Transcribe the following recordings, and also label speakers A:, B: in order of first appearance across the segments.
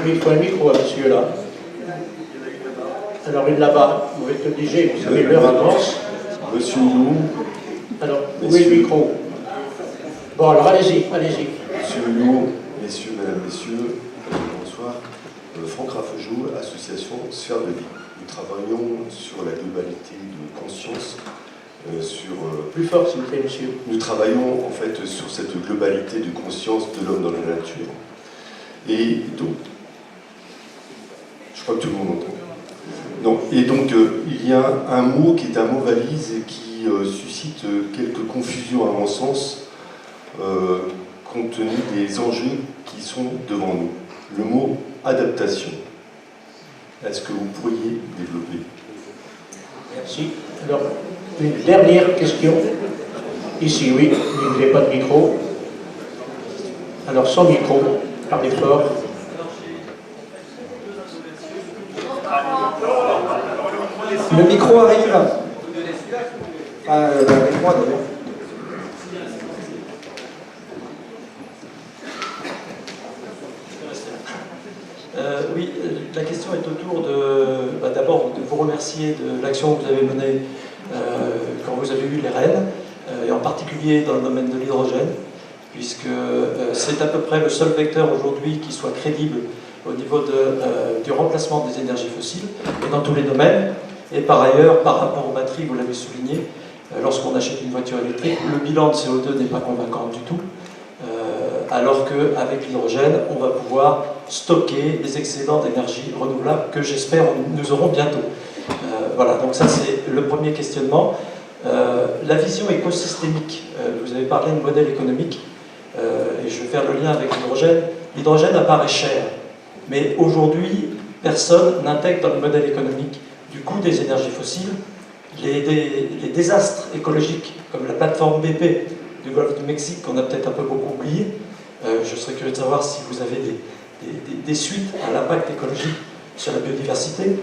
A: il faut un micro à monsieur là. Alors il là-bas, vous êtes obligé, vous savez l'heure avance.
B: Monsieur Hulot.
A: Alors, où est le micro? Bon, alors allez-y, allez-y.
B: Monsieur Hulot, messieurs, mesdames, messieurs, bonsoir. Franck Raffejou, association Sphère de Vie. Nous travaillons sur la globalité de conscience,
A: Plus fort, s'il vous plaît, monsieur.
B: Nous travaillons en fait sur cette globalité de conscience de l'homme dans la nature. Et donc, je crois que tout le monde entend. Et donc, il y a un mot qui est un mot valise et qui suscite quelques confusions à mon sens, compte tenu des enjeux qui sont devant nous. Le mot adaptation. Est-ce que vous pourriez développer?
A: Merci. Alors, une dernière question. Ici, oui, vous n'avez pas de micro. Alors, sans micro, parlez fort.
C: Le micro arrive. Ah, le micro arrive.
D: Oui, la question est autour de, d'abord, de vous remercier de l'action que vous avez menée quand vous avez eu les rênes, et en particulier dans le domaine de l'hydrogène, puisque c'est à peu près le seul vecteur aujourd'hui qui soit crédible au niveau du remplacement des énergies fossiles, et dans tous les domaines. Et par ailleurs, par rapport aux batteries, vous l'avez souligné, lorsqu'on achète une voiture électrique, le bilan de CO2 n'est pas convaincant du tout, alors qu'avec l'hydrogène, on va pouvoir stocker des excédents d'énergie renouvelable que j'espère nous aurons bientôt. Voilà, donc ça c'est le premier questionnement. La vision écosystémique, vous avez parlé de modèle économique, et je vais faire le lien avec l'hydrogène. L'hydrogène apparaît cher, mais aujourd'hui, personne n'intègre dans le modèle économique du coût des énergies fossiles les désastres écologiques, comme la plateforme BP du Golfe du Mexique, qu'on a peut-être un peu beaucoup oublié. Je serais curieux de savoir si vous avez des suites à l'impact écologique sur la biodiversité.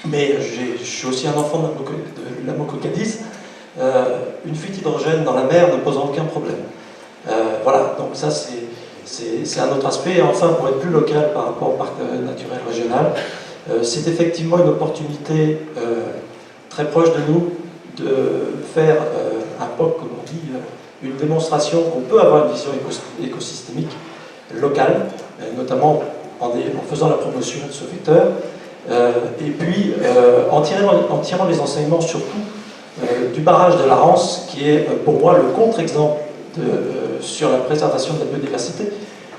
D: Mais je suis aussi un enfant de la Moco-Cadiz. Une fuite d'hydrogène dans la mer ne pose aucun problème. Voilà, donc ça c'est un autre aspect. Et enfin, pour être plus local par rapport au parc naturel régional, c'est effectivement une opportunité très proche de nous de faire un POC, comme on dit, une démonstration qu'on peut avoir une vision écosystémique locale, notamment en faisant la promotion de ce vecteur, et puis en tirant les enseignements surtout du barrage de la Rance, qui est pour moi le contre-exemple sur la préservation de la biodiversité,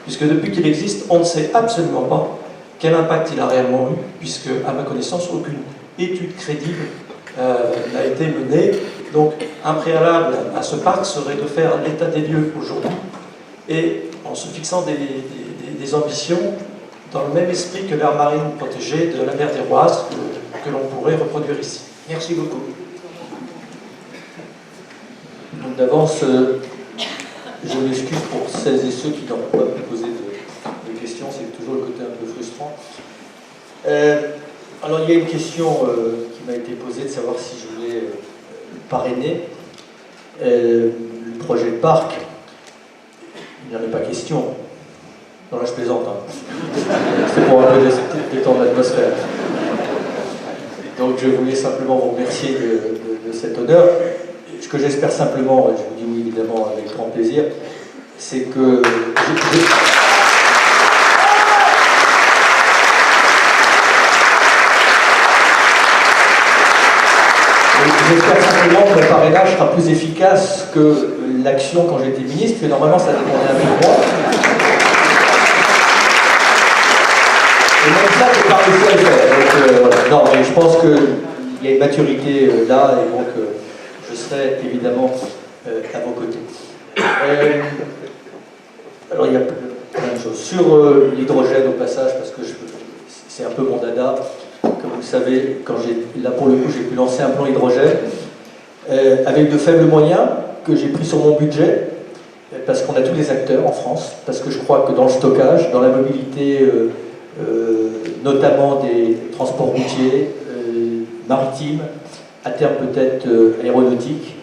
D: puisque depuis qu'il existe, on ne sait absolument pas quel impact il a réellement eu, puisque, à ma connaissance, aucune étude crédible n'a été menée. Donc, un préalable à ce parc serait de faire l'état des lieux aujourd'hui, et en se fixant des ambitions dans le même esprit que l'aire marine protégée de la mer d'Iroise que l'on pourrait reproduire ici.
A: Merci beaucoup.
E: Donc d'avance, je m'excuse pour celles et ceux qui n'ont pas pu poser de questions, c'est toujours le côté un peu frustrant. Alors il y a une question qui m'a été posée de savoir si je voulais parrainer le projet de parc. Il n'y en a pas question. Non, là je plaisante. C'est pour un peu détendre l'atmosphère. Donc je voulais simplement vous remercier de cet honneur. Ce que j'espère simplement, et je vous dis oui évidemment avec grand plaisir, c'est que j'espère simplement que le parrainage sera plus efficace que l'action quand j'étais ministre, mais normalement ça dépendait un peu de moi. Et même ça, j'ai pas réussi à le faire. Donc, voilà. Non, mais je pense qu'il y a une maturité là, et donc je serai évidemment à vos côtés. Alors il y a plein de choses. Sur l'hydrogène au passage, parce que c'est un peu mon dada, comme vous le savez, là pour le coup j'ai pu lancer un plan hydrogène avec de faibles moyens que j'ai pris sur mon budget, parce qu'on a tous les acteurs en France, parce que je crois que dans le stockage, dans la mobilité, notamment des transports routiers, maritimes, à terme peut-être aéronautique,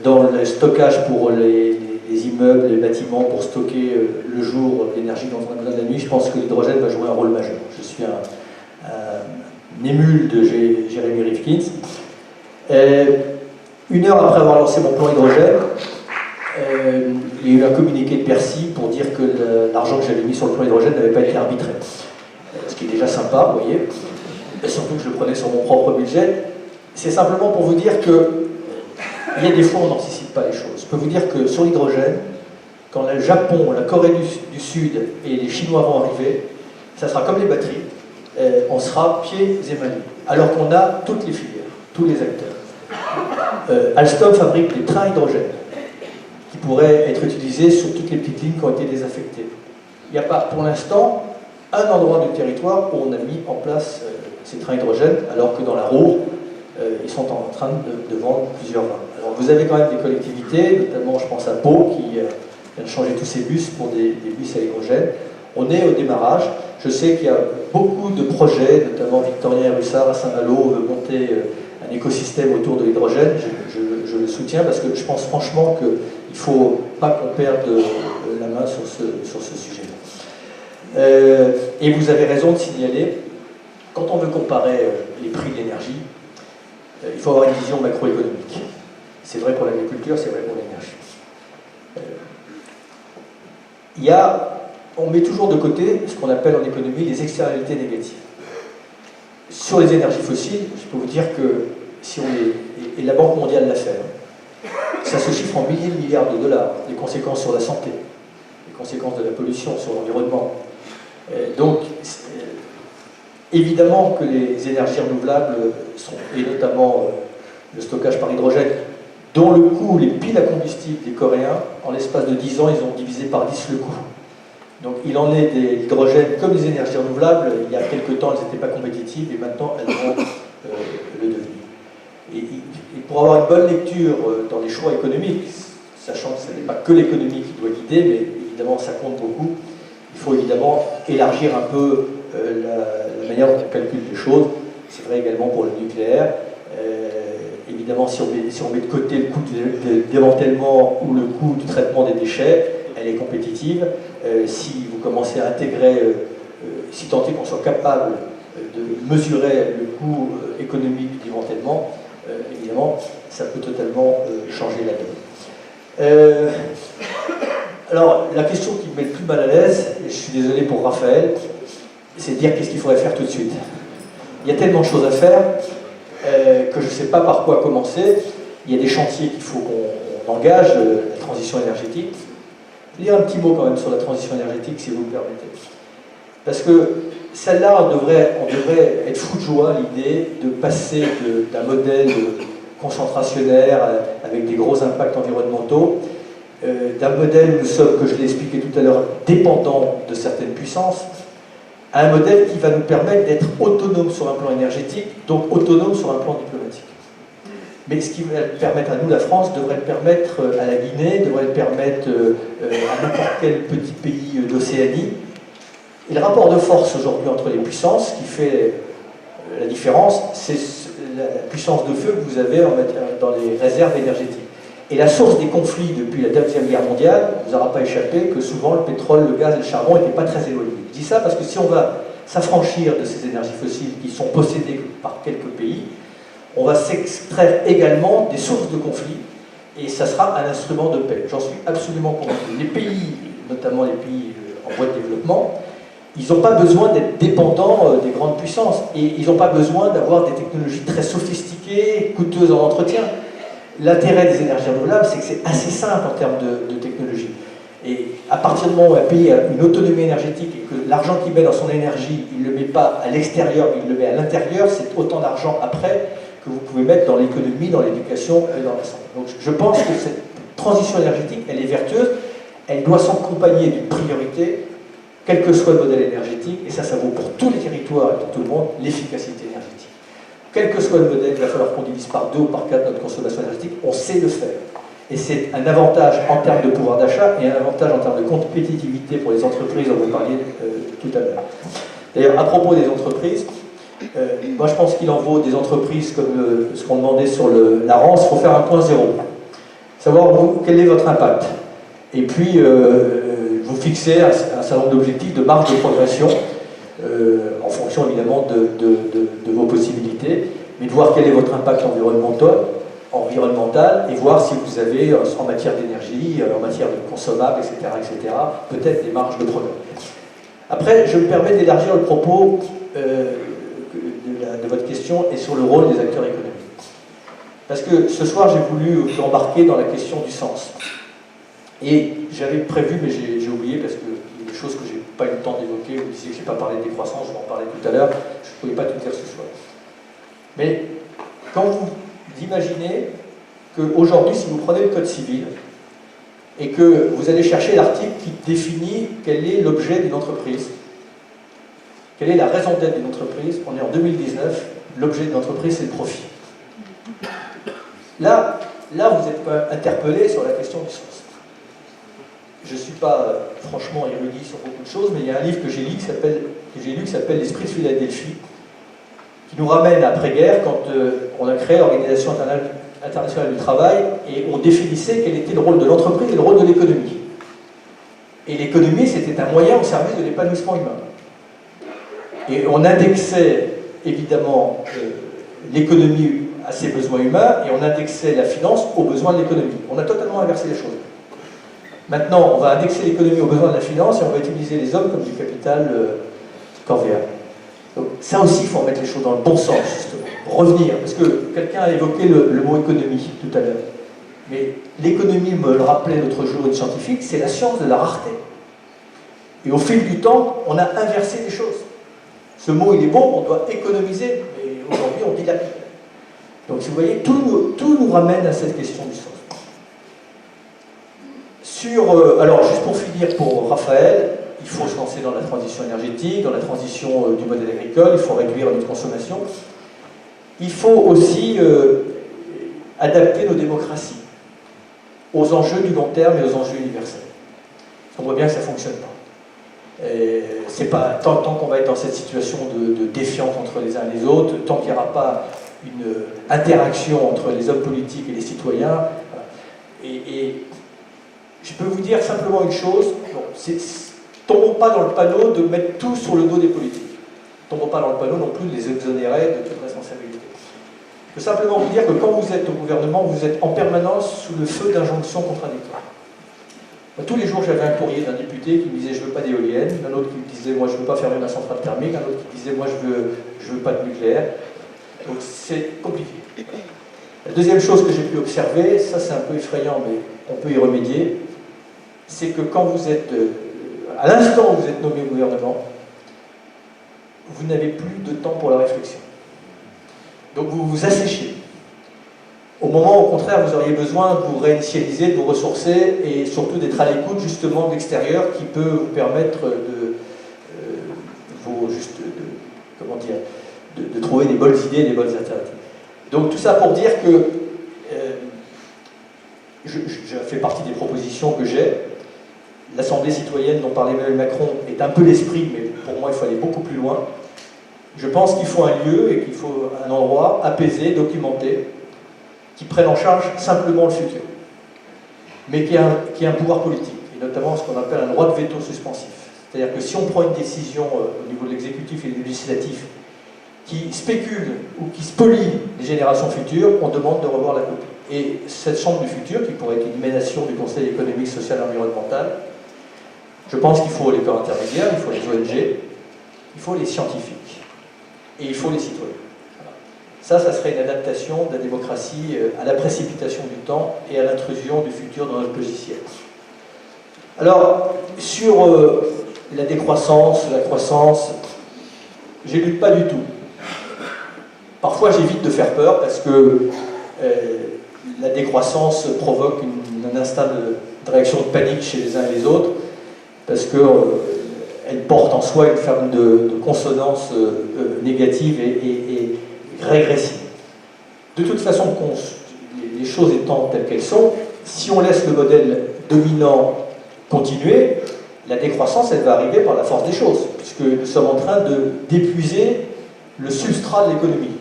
E: dans le stockage pour les les immeubles, les bâtiments pour stocker le jour l'énergie dont on a besoin de la nuit, je pense que l'hydrogène va jouer un rôle majeur. Je suis un émule de Jeremy Rifkin. Une heure après avoir lancé mon plan hydrogène, il y a eu un communiqué de Bercy pour dire que l'argent que j'avais mis sur le plan hydrogène n'avait pas été arbitré. Ce qui est déjà sympa, vous voyez. Et surtout que je le prenais sur mon propre budget. C'est simplement pour vous dire que il y a des fois où on n'anticipe pas les choses. Je peux vous dire que sur l'hydrogène, quand le Japon, la Corée du Sud et les Chinois vont arriver, ça sera comme les batteries. On sera pieds et mains nus. Alors qu'on a toutes les filières, tous les acteurs. Alstom fabrique des trains hydrogène qui pourraient être utilisés sur toutes les petites lignes qui ont été désaffectées. Il n'y a pas, pour l'instant, un endroit du territoire où on a mis en place ces trains hydrogène, alors que dans la Ruhr, ils sont en train de vendre plusieurs vins. Alors vous avez quand même des collectivités, notamment je pense à Pau, qui vient de changer tous ses bus pour des bus à hydrogène. On est au démarrage. Je sais qu'il y a beaucoup de projets, notamment Victorien et Russard à Saint-Malo veut monter un écosystème autour de l'hydrogène. Je le soutiens parce que je pense franchement qu'il ne faut pas qu'on perde la main sur ce sujet-là. Et vous avez raison de signaler, quand on veut comparer les prix de l'énergie, il faut avoir une vision macroéconomique. C'est vrai pour l'agriculture, c'est vrai pour l'énergie. On met toujours de côté ce qu'on appelle en économie les externalités négatives. Sur les énergies fossiles, je peux vous dire que si on et la Banque mondiale l'a fait, ça se chiffre en milliers de milliards de dollars, les conséquences sur la santé, les conséquences de la pollution sur l'environnement. Donc, évidemment que les énergies renouvelables et notamment le stockage par hydrogène, dont le coût, les piles à combustible des Coréens, en l'espace de 10 ans, ils ont divisé par 10 le coût. Donc il en est des hydrogènes comme les énergies renouvelables. Il y a quelques temps, elles n'étaient pas compétitives et maintenant elles vont le devenir. Et pour avoir une bonne lecture dans les choix économiques, sachant que ce n'est pas que l'économie qui doit guider, mais évidemment ça compte beaucoup, il faut évidemment élargir un peu la manière dont on calcule les choses. C'est vrai également pour le nucléaire. Évidemment, si on met de côté le coût du démantèlement ou le coût du traitement des déchets, elle est compétitive. Si vous commencez à intégrer, si tant est qu'on soit capable de mesurer le coût économique du démantèlement, évidemment, ça peut totalement changer la donne. Alors, la question qui me met le plus mal à l'aise, et je suis désolé pour Raphaël, c'est de dire qu'est-ce qu'il faudrait faire tout de suite. Il y a tellement de choses à faire que je ne sais pas par quoi commencer. Il y a des chantiers qu'il faut qu'on engage, la transition énergétique. Je vais dire un petit mot quand même sur la transition énergétique, si vous me permettez. Parce que celle-là, on devrait être fou de joie à l'idée de passer d'un modèle concentrationnaire avec des gros impacts environnementaux, d'un modèle où nous sommes, que je l'ai expliqué tout à l'heure, dépendants de certaines puissances, à un modèle qui va nous permettre d'être autonome sur un plan énergétique, donc autonome sur un plan diplomatique. Mais ce qui va le permettre à nous, la France, devrait le permettre à la Guinée, devrait le permettre à n'importe quel petit pays d'Océanie. Et le rapport de force aujourd'hui entre les puissances, qui fait la différence, c'est la puissance de feu que vous avez dans les réserves énergétiques. Et la source des conflits depuis la Deuxième Guerre mondiale, ne vous aura pas échappé que souvent le pétrole, le gaz et le charbon n'étaient pas très éloignés. Je dis ça parce que si on va s'affranchir de ces énergies fossiles qui sont possédées par quelques pays, on va s'extraire également des sources de conflits et ça sera un instrument de paix. J'en suis absolument convaincu. Les pays, notamment les pays en voie de développement, ils n'ont pas besoin d'être dépendants des grandes puissances et ils n'ont pas besoin d'avoir des technologies très sophistiquées, coûteuses en entretien. L'intérêt des énergies renouvelables, c'est que c'est assez simple en termes de technologie. Et à partir du moment où un pays a une autonomie énergétique et que l'argent qu'il met dans son énergie, il ne le met pas à l'extérieur, mais il le met à l'intérieur, c'est autant d'argent après que vous pouvez mettre dans l'économie, dans l'éducation et dans la santé. Donc je pense que cette transition énergétique, elle est vertueuse, elle doit s'accompagner d'une priorité, quel que soit le modèle énergétique, et ça vaut pour tous les territoires et pour tout le monde, l'efficacité énergétique. Quel que soit le modèle, il va falloir qu'on divise par 2 ou par 4 notre consommation énergétique, on sait le faire. Et c'est un avantage en termes de pouvoir d'achat et un avantage en termes de compétitivité pour les entreprises dont vous parliez tout à l'heure. D'ailleurs, à propos des entreprises, moi je pense qu'il en vaut des entreprises comme ce qu'on demandait sur la RANS, il faut faire un point zéro. Savoir quel est votre impact. Et puis, vous fixez un certain nombre d'objectifs de marge de progression, en fonction évidemment de vos possibilités, mais de voir quel est votre impact environnemental et voir si vous avez, en matière d'énergie, en matière de consommables, etc., peut-être des marges de progrès. Après, je me permets d'élargir le propos de votre question et sur le rôle des acteurs économiques. Parce que ce soir, j'ai voulu vous embarquer dans la question du sens. Et j'avais prévu, mais j'ai oublié parce qu'il y a des choses que je n'ai pas eu le temps d'évoquer. Vous disiez que je n'ai pas parlé de décroissance, je vais en parler tout à l'heure. Je ne pouvais pas tout dire ce soir. Mais quand vous imaginez qu'aujourd'hui, si vous prenez le Code civil et que vous allez chercher l'article qui définit quel est l'objet d'une entreprise, quelle est la raison d'être d'une entreprise, on est en 2019, l'objet d'une entreprise, c'est le profit. Là, vous êtes quand même interpellé sur la question du sens. Je ne suis pas franchement érudit sur beaucoup de choses, mais il y a un livre que j'ai lu qui s'appelle L'Esprit de Philadelphie, qui nous ramène après-guerre, quand on a créé l'Organisation internationale du travail, et on définissait quel était le rôle de l'entreprise et le rôle de l'économie. Et l'économie, c'était un moyen au service de l'épanouissement humain. Et on indexait évidemment l'économie à ses besoins humains, et on indexait la finance aux besoins de l'économie. On a totalement inversé les choses. Maintenant, on va indexer l'économie aux besoins de la finance et on va utiliser les hommes comme du capital corvéable. Donc ça aussi, il faut remettre les choses dans le bon sens, justement. Revenir, parce que quelqu'un a évoqué le mot économie tout à l'heure. Mais l'économie, me le rappelait l'autre jour une scientifique, c'est la science de la rareté. Et au fil du temps, on a inversé les choses. Ce mot, il est bon, on doit économiser, mais aujourd'hui, on dilapide. Donc, si vous voyez, tout nous ramène à cette question du sens. Alors, juste pour finir, pour Raphaël, il faut se lancer dans la transition énergétique, dans la transition du modèle agricole, il faut réduire notre consommation. Il faut aussi adapter nos démocraties aux enjeux du long terme et aux enjeux universels. On voit bien que ça ne fonctionne pas. C'est pas tant qu'on va être dans cette situation de défiance entre les uns et les autres, tant qu'il n'y aura pas une interaction entre les hommes politiques et les citoyens. Et je peux vous dire simplement une chose, tombons pas dans le panneau de mettre tout sur le dos des politiques. Tombons pas dans le panneau non plus de les exonérer de toute responsabilité. Je peux simplement vous dire que quand vous êtes au gouvernement, vous êtes en permanence sous le feu d'injonctions contradictoires. Tous les jours, j'avais un courrier d'un député qui me disait « je veux pas d'éoliennes », un autre qui me disait « moi je veux pas fermer ma centrale thermique », un autre qui disait « moi je veux pas de nucléaire ». Donc c'est compliqué. La deuxième chose que j'ai pu observer, ça c'est un peu effrayant, mais on peut y remédier, c'est que quand vous êtes, à l'instant où vous êtes nommé au gouvernement, vous n'avez plus de temps pour la réflexion. Donc vous vous asséchez. Au moment, au contraire, vous auriez besoin de vous réinitialiser, de vous ressourcer et surtout d'être à l'écoute justement de l'extérieur qui peut vous permettre de trouver des bonnes idées, des bonnes alternatives. Donc tout ça pour dire que je fais partie des propositions que j'ai. L'Assemblée citoyenne dont parlait Emmanuel Macron est un peu l'esprit, mais pour moi il faut aller beaucoup plus loin. Je pense qu'il faut un lieu et qu'il faut un endroit apaisé, documenté, qui prenne en charge simplement le futur, mais qui a un pouvoir politique, et notamment ce qu'on appelle un droit de veto suspensif. C'est-à-dire que si on prend une décision au niveau de l'exécutif et du législatif qui spécule ou qui spolie les générations futures, on demande de revoir la copie. Et cette chambre du futur, qui pourrait être une émanation du Conseil économique, social et environnemental, je pense qu'il faut les corps intermédiaires, il faut les ONG, il faut les scientifiques, et il faut les citoyens. Ça serait une adaptation de la démocratie à la précipitation du temps et à l'intrusion du futur dans notre logiciel. Alors, sur la décroissance, la croissance, j'élude pas du tout. Parfois, j'évite de faire peur parce que la décroissance provoque un instinct de réaction de panique chez les uns et les autres, parce qu'elle porte en soi une forme de consonance négative et régressive. De toute façon, les choses étant telles qu'elles sont, si on laisse le modèle dominant continuer, la décroissance, elle va arriver par la force des choses, puisque nous sommes en train d'épuiser le substrat de l'économie.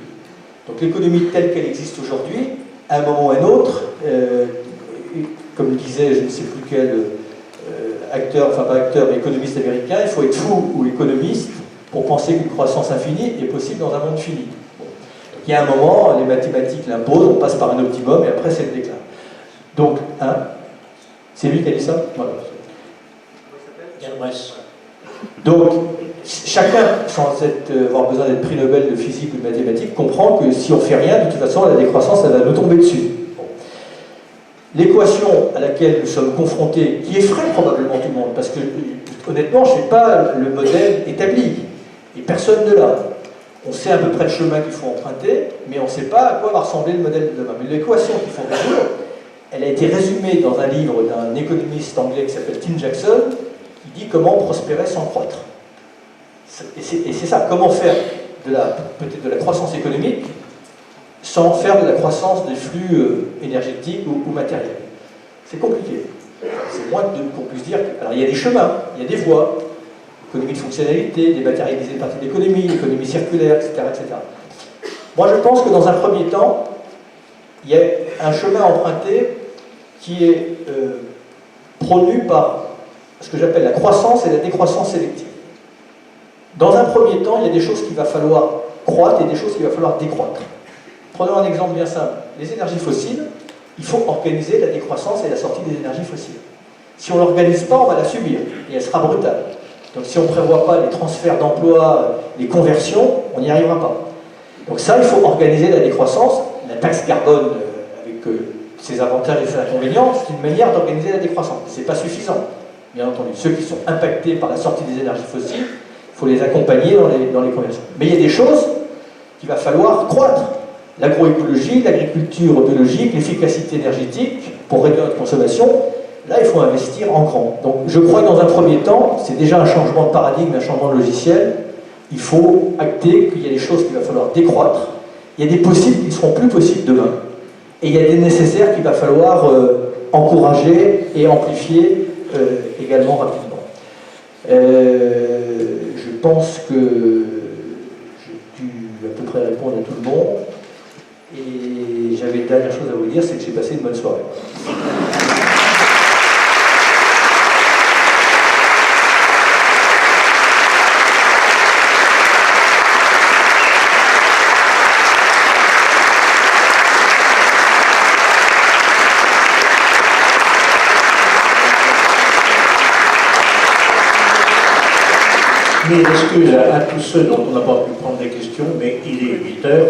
E: Donc l'économie telle qu'elle existe aujourd'hui, à un moment ou à un autre, comme disait je ne sais plus quel acteur, enfin pas acteur, mais économiste américain, il faut être fou ou économiste pour penser qu'une croissance infinie est possible dans un monde fini. Bon. Il y a un moment, les mathématiques l'imposent, on passe par un optimum et après c'est le déclin. Donc, hein, c'est lui qui a dit ça? Voilà. Donc, chacun, sans avoir besoin d'être prix Nobel de physique ou de mathématiques, comprend que si on ne fait rien, de toute façon, la décroissance, elle va nous tomber dessus. Bon. L'équation à laquelle nous sommes confrontés, qui effraie probablement tout le monde, parce que, honnêtement, je ne sais pas le modèle établi, et personne ne l'a. On sait à peu près le chemin qu'il faut emprunter, mais on ne sait pas à quoi va ressembler le modèle de demain. Mais l'équation qu'il faut résoudre, elle a été résumée dans un livre d'un économiste anglais qui s'appelle Tim Jackson, qui dit comment prospérer sans croître. Et c'est ça, comment faire peut-être de la croissance économique sans faire de la croissance des flux énergétiques ou matériels. C'est compliqué. C'est moins qu'on puisse dire que... Alors il y a des chemins, il y a des voies, l'économie de fonctionnalité, dématérialiser une partie de l'économie, l'économie circulaire, etc., etc. Moi je pense que dans un premier temps, il y a un chemin emprunté qui est prônu par ce que j'appelle la croissance et la décroissance sélective. Dans un premier temps, il y a des choses qu'il va falloir croître et des choses qu'il va falloir décroître. Prenons un exemple bien simple. Les énergies fossiles, il faut organiser la décroissance et la sortie des énergies fossiles. Si on ne l'organise pas, on va la subir et elle sera brutale. Donc si on ne prévoit pas les transferts d'emplois, les conversions, on n'y arrivera pas. Donc ça, il faut organiser la décroissance. La taxe carbone, avec ses avantages et ses inconvénients, c'est une manière d'organiser la décroissance. Ce n'est pas suffisant, bien entendu. Ceux qui sont impactés par la sortie des énergies fossiles, il faut les accompagner dans les conversions. Mais il y a des choses qu'il va falloir croître. L'agroécologie, l'agriculture biologique, l'efficacité énergétique, pour réduire notre consommation, là, il faut investir en grand. Donc, je crois que dans un premier temps, c'est déjà un changement de paradigme, un changement de logiciel. Il faut acter qu'il y a des choses qu'il va falloir décroître. Il y a des possibles qui ne seront plus possibles demain. Et il y a des nécessaires qu'il va falloir encourager et amplifier également rapidement. Je pense que j'ai dû à peu près répondre à tout le monde. Et j'avais une dernière chose à vous dire, c'est que j'ai passé une bonne soirée.
A: Mais excuse à tous ceux dont on n'a pas pu prendre des questions, mais il est 8 heures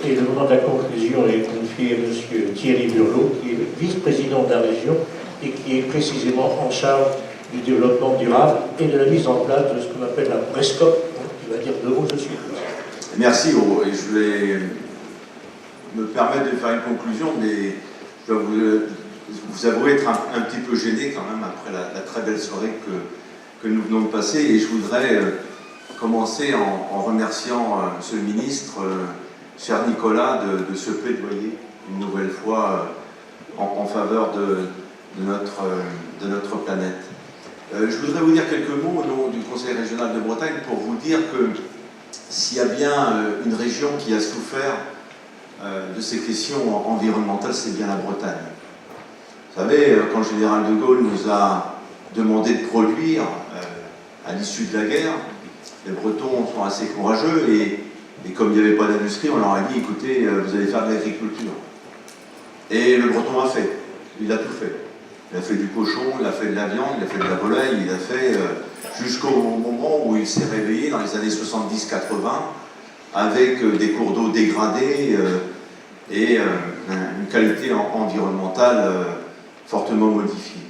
A: et le moment de la conclusion est confié à M. Thierry Burlot, qui est le vice-président de la région et qui est précisément en charge du développement durable et de la mise en place de ce qu'on appelle la Prescop, qui va dire deux mots dessus.
F: Merci, et je vais me permettre de faire une conclusion, mais je dois vous avouer être un petit peu gêné quand même après la très belle soirée que nous venons de passer, et je voudrais commencer en remerciant Monsieur le ministre, cher Nicolas, de se plaidoyer une nouvelle fois en faveur de notre planète. Je voudrais vous dire quelques mots au nom du Conseil régional de Bretagne pour vous dire que s'il y a bien une région qui a souffert de ces questions environnementales, c'est bien la Bretagne. Vous savez, quand le général de Gaulle nous a demandé de produire à l'issue de la guerre, les Bretons sont assez courageux et comme il n'y avait pas d'industrie, on leur a dit, écoutez, vous allez faire de l'agriculture. Et le Breton a fait, il a tout fait. Il a fait du cochon, il a fait de la viande, il a fait de la volaille, il a fait jusqu'au moment où il s'est réveillé dans les années 70-80 avec des cours d'eau dégradés et une qualité environnementale fortement modifiée.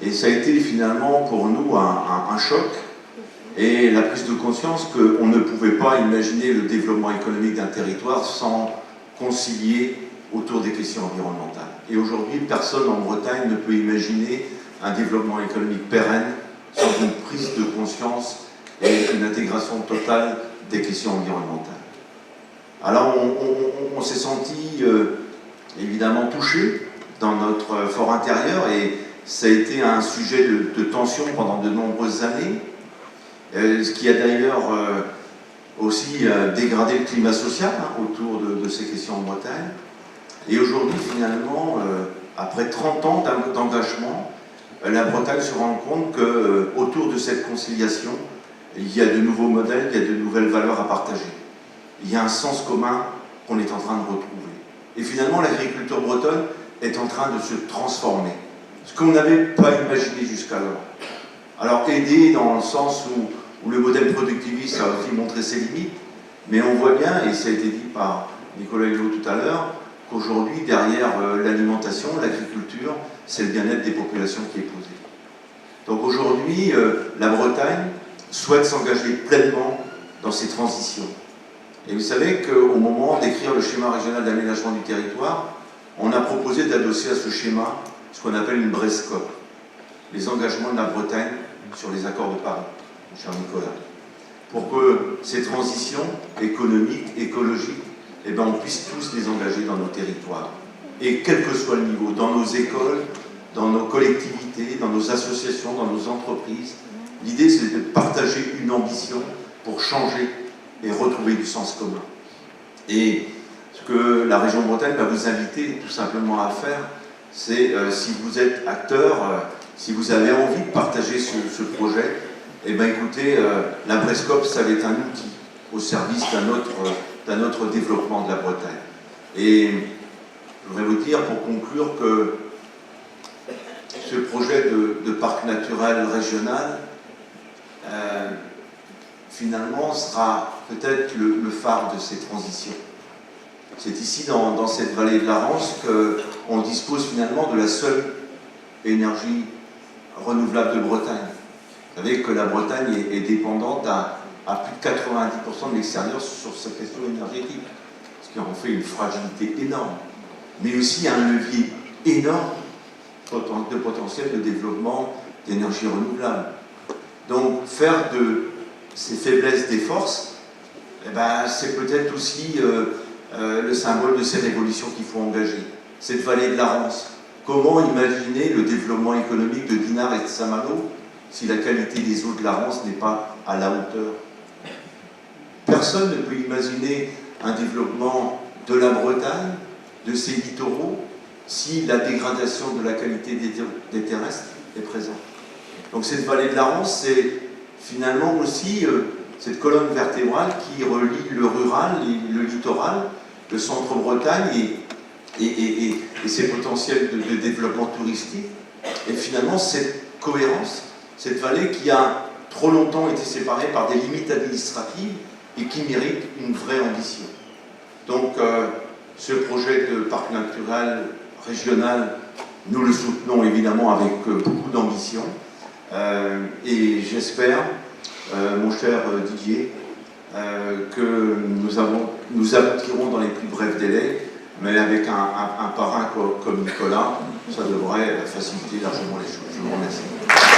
F: Et ça a été finalement pour nous un choc et la prise de conscience qu'on ne pouvait pas imaginer le développement économique d'un territoire sans concilier autour des questions environnementales. Et aujourd'hui, personne en Bretagne ne peut imaginer un développement économique pérenne sans une prise de conscience et une intégration totale des questions environnementales. Alors on s'est senti évidemment touché dans notre fort intérieur et ça a été un sujet de tension pendant de nombreuses années, ce qui a d'ailleurs aussi dégradé le climat social autour de ces questions en Bretagne. Et aujourd'hui, finalement, après 30 ans d'engagement, la Bretagne se rend compte qu'autour de cette conciliation, il y a de nouveaux modèles, il y a de nouvelles valeurs à partager. Il y a un sens commun qu'on est en train de retrouver. Et finalement, l'agriculture bretonne est en train de se transformer. Ce qu'on n'avait pas imaginé jusqu'alors. Alors, aider dans le sens où le modèle productiviste a aussi montré ses limites, mais on voit bien, et ça a été dit par Nicolas Hulot tout à l'heure, qu'aujourd'hui, derrière l'alimentation, l'agriculture, c'est le bien-être des populations qui est posé. Donc aujourd'hui, la Bretagne souhaite s'engager pleinement dans ces transitions. Et vous savez qu'au moment d'écrire le schéma régional d'aménagement du territoire, on a proposé d'adosser à ce schéma ce qu'on appelle une BRESCOP, les engagements de la Bretagne sur les accords de Paris, mon cher Nicolas, pour que ces transitions économiques, écologiques, eh ben, on puisse tous les engager dans nos territoires. Et quel que soit le niveau, dans nos écoles, dans nos collectivités, dans nos associations, dans nos entreprises, l'idée c'est de partager une ambition pour changer et retrouver du sens commun. Et ce que la région Bretagne va vous inviter tout simplement à faire, c'est si vous êtes acteur, si vous avez envie de partager ce projet, eh bien écoutez, la BRESCOP, ça va être un outil au service d'un autre développement de la Bretagne. Et je voudrais vous dire, pour conclure, que ce projet de parc naturel régional, finalement, sera peut-être le phare de ces transitions. C'est ici, dans cette vallée de la Rance, qu'on dispose finalement de la seule énergie renouvelable de Bretagne. Vous savez que la Bretagne est dépendante à plus de 90% de l'extérieur sur sa question énergétique, ce qui en fait une fragilité énorme, mais aussi un levier énorme de potentiel de développement d'énergie renouvelable. Donc faire de ces faiblesses des forces, eh ben, c'est peut-être aussi le symbole de ces révolutions qu'il faut engager. Cette vallée de la Rance, comment imaginer le développement économique de Dinard et de Saint-Malo si la qualité des eaux de la Rance n'est pas à la hauteur? Personne ne peut imaginer un développement de la Bretagne, de ses littoraux, si la dégradation de la qualité des terrestres est présente. Donc cette vallée de la Rance, c'est finalement aussi cette colonne vertébrale qui relie le rural, le littoral, le centre-Bretagne et ses potentiels de développement touristique. Et finalement, cette cohérence, cette vallée qui a trop longtemps été séparée par des limites administratives et qui mérite une vraie ambition. Donc, ce projet de parc naturel régional, nous le soutenons évidemment avec beaucoup d'ambition. Et j'espère, mon cher Didier, que nous aboutirons dans les plus brefs délais, mais avec un parrain comme Nicolas, ça devrait faciliter largement les choses. Je vous remercie.